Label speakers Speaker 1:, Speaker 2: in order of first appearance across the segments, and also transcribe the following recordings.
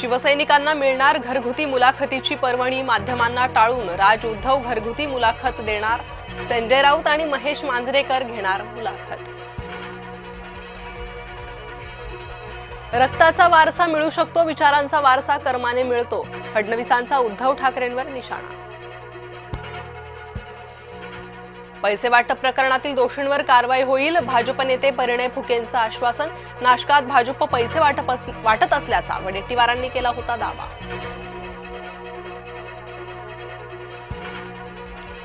Speaker 1: शिवसैनिकांना मिळणार घरगुती मुलाखतीची पर्वणी माध्यमांना टाळून राज उद्धव घरगुती मुलाखत देणार। संजय राऊत आणि महेश मांजरेकर घेणार मुलाखत। रक्ताचा वारसा मिळू शकतो, विचारांचा वारसा कर्माने मिळतो। फडणवीसांचा उद्धव ठाकरेंवर निशाणा। पैसे वाटप प्रकरणातील दोषींवर कारवाई होईल, भाजप नेते परिणय फुकेंचं आश्वासन। नाशकात भाजप पैसे वाटत असल्याचा वडेट्टीवारांनी केला होता दावा।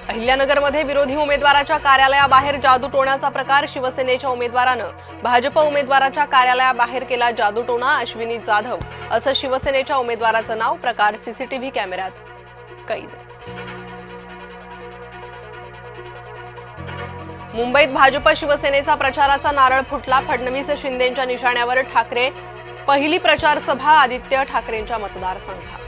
Speaker 1: अहिल्यानगरमध्ये विरोधी उमेदवाराच्या कार्यालयाबाहेर जादूटोण्याचा प्रकार। शिवसेनेच्या उमेदवारानं भाजप उमेदवाराच्या कार्यालयाबाहेर केला जादूटोणा। अश्विनी जाधव असं शिवसेनेच्या उमेदवाराचं नाव। प्रकार सीसीटीव्ही कॅमेऱ्यात कैद। मुंबईत भाजप शिवसेनेचा प्रचाराचा नारळ फुटला। फडणवीस शिंदेंच्या निशाण्यावर ठाकरे। पहिली प्रचार सभा आदित्य ठाकरेंच्या मतदारसंघात।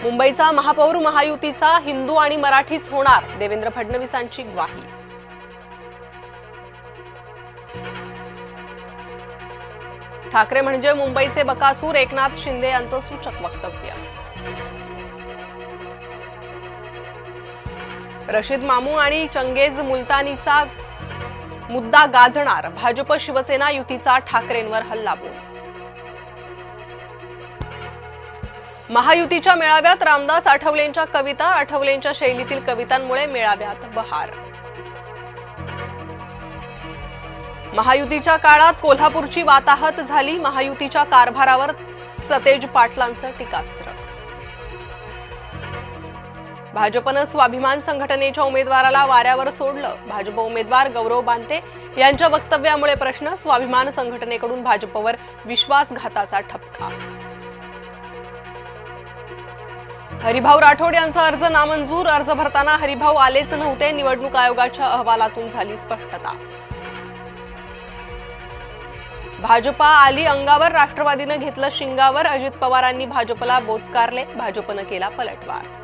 Speaker 1: मुंबईचा महापौर महायुतीचा हिंदू आणि मराठीच होणार, देवेंद्र फडणवीसांची ग्वाही। ठाकरे म्हणजे मुंबईचे बकासूर, एकनाथ शिंदे यांचं सूचक वक्तव्य। रशीद मामू आणि चंगेज मुलतानीचा मुद्दा गाजणार, भाजप शिवसेना युतीचा ठाकरेंवर हल्लाबोल। महायुतीच्या मेळाव्यात रामदास आठवलेंच्या कविता, आठवलेंच्या शैलीतील कवितांमुळे मेळाव्यात बहार। महायुतीच्या काळात कोल्हापूरची वाताहत झाली, महायुतीच्या कारभारावर सतेज पाटलांचं टीकास्त्र। भाजपनं स्वाभिमान संघटनेच्या उमेदवाराला वाऱ्यावर सोडलं, भाजप उमेदवार गौरव बांते यांच्या वक्तव्यामुळे प्रश्न। स्वाभिमान संघटनेकडून भाजपवर विश्वासघाताचा ठपका। हरिभाऊ राठोड यांचा अर्ज नामंजूर, अर्ज भरताना हरिभाऊ आलेच नव्हते, निवडणूक आयोगाच्या अहवालातून झाली स्पष्टता। भाजपा आली अंगावर, राष्ट्रवादीनं घेतलं शिंगावर, अजित पवारांनी भाजपला बोचकारले, भाजपनं केला पलटवार।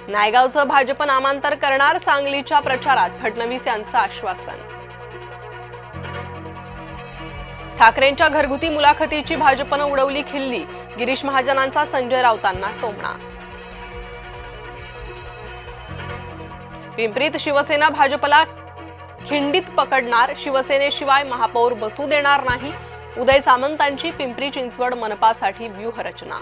Speaker 1: नायगावचं भाजप नामांतर करणार, सांगलीच्या प्रचारात फडणवीस यांचं आश्वासन। ठाकरेंच्या घरगुती मुलाखतीची भाजपनं उडवली खिल्ली, गिरीश महाजनांचा संजय राऊतांना टोमणा। पिंपरीत शिवसेना भाजपला खिंडीत पकडणार, शिवसेनेशिवाय महापौर बसू देणार नाही, उदय सामंतांची पिंपरी चिंचवड मनपासाठी व्यूहरचना।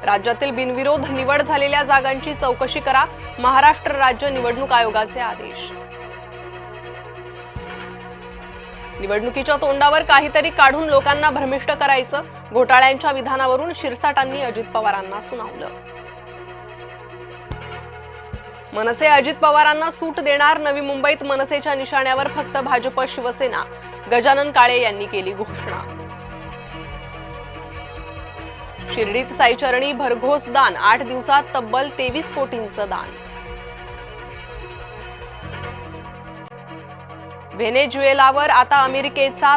Speaker 1: राज्यातील बिनविरोध निवड झालेल्या जागांची चौकशी करा, महाराष्ट्र राज्य निवडणूक आयोगाचे आदेश। निवडणुकीच्या तोंडावर काहीतरी काढून लोकांना भ्रमिष्ट करायचं, घोटाळ्यांच्या विधानावरून शिरसाटांनी अजित पवारांना सुनावलं। मनसे अजित पवारांना सूट देणार, नवी मुंबईत मनसेच्या निशाण्यावर फक्त भाजप शिवसेना, गजानन काळे यांनी केली घोषणा। शिर्डीत साईचरणी भरघोस दान, 8 दिवसात तब्बल 23 कोटींचं दान। व्हेनेझुएलावर आता अमेरिकेचा